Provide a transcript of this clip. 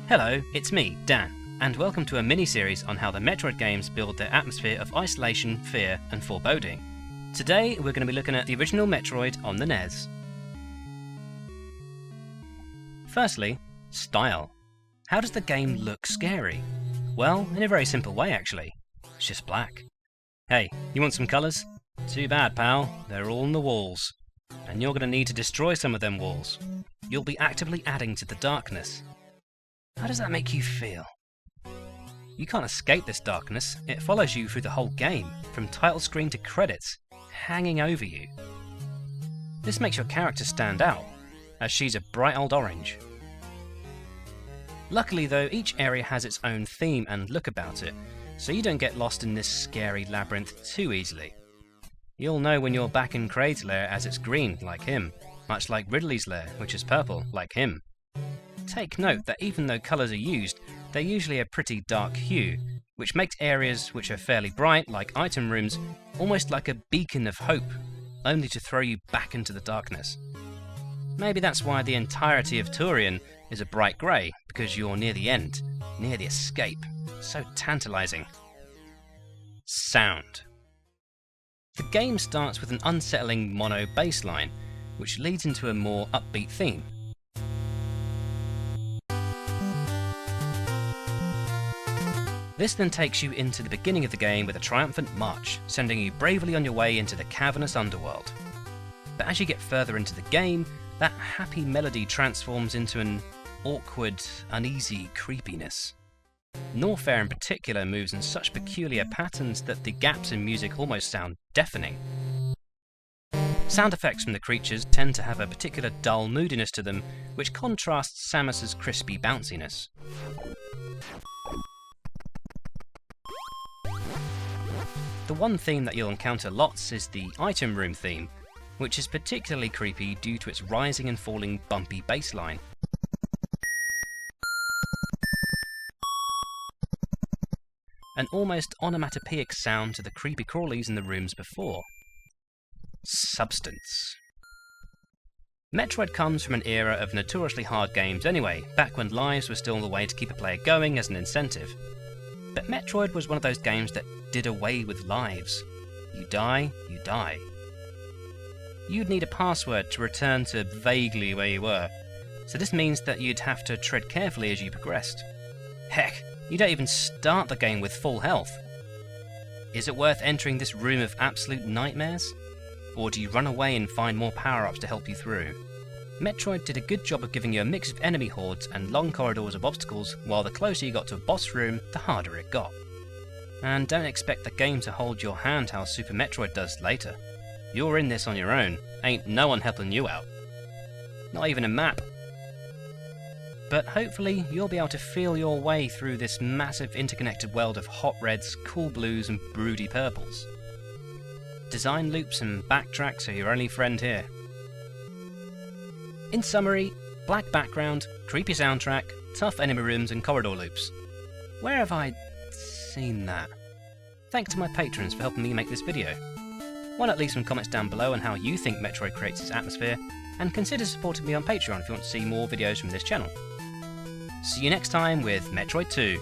Hello, it's me, Dan, and welcome to a mini-series on how the Metroid games build their atmosphere of isolation, fear, and foreboding. Today, we're going to be looking at the original Metroid on the NES. Firstly, style. How does the game look scary? Well, in a very simple way actually. It's just black. Hey, you want some colours? Too bad, pal. They're all on the walls. And you're going to need to destroy some of them walls. You'll be actively adding to the darkness. How does that make you feel? You can't escape this darkness. It follows you through the whole game, from title screen to credits, hanging over you. This makes your character stand out, as she's a bright old orange. Luckily though, each area has its own theme and look about it, so you don't get lost in this scary labyrinth too easily. You'll know when you're back in Kraid's lair as it's green, like him, much like Ridley's lair, which is purple, like him. Take note that even though colours are used, they're usually a pretty dark hue, which makes areas which are fairly bright, like item rooms, almost like a beacon of hope, only to throw you back into the darkness. Maybe that's why the entirety of Tourian is a bright grey, because you're near the end, near the escape. So tantalising. Sound. The game starts with an unsettling mono bass line, which leads into a more upbeat theme. This then takes you into the beginning of the game with a triumphant march, sending you bravely on your way into the cavernous underworld. But as you get further into the game, that happy melody transforms into an awkward, uneasy creepiness. Norfair in particular moves in such peculiar patterns that the gaps in music almost sound deafening. Sound effects from the creatures tend to have a particular dull moodiness to them, which contrasts Samus's crispy bounciness. The one theme that you'll encounter lots is the item room theme, which is particularly creepy due to its rising and falling bumpy bass line. An almost onomatopoeic sound to the creepy crawlies in the rooms before. Substance. Metroid comes from an era of notoriously hard games anyway, back when lives were still the way to keep a player going as an incentive. But Metroid was one of those games that did away with lives. You die, you die. You'd need a password to return to vaguely where you were, so this means that you'd have to tread carefully as you progressed. Heck, you don't even start the game with full health. Is it worth entering this room of absolute nightmares? Or do you run away and find more power-ups to help you through? Metroid did a good job of giving you a mix of enemy hordes and long corridors of obstacles, while the closer you got to a boss room, the harder it got. And don't expect the game to hold your hand how Super Metroid does later. You're in this on your own, ain't no one helping you out. Not even a map. But hopefully you'll be able to feel your way through this massive interconnected world of hot reds, cool blues and broody purples. Design loops and backtracks are your only friend here. In summary, black background, creepy soundtrack, tough enemy rooms and corridor loops. Where have I seen that? Thanks to my patrons for helping me make this video. Why not leave some comments down below on how you think Metroid creates its atmosphere, and consider supporting me on Patreon if you want to see more videos from this channel. See you next time with Metroid 2.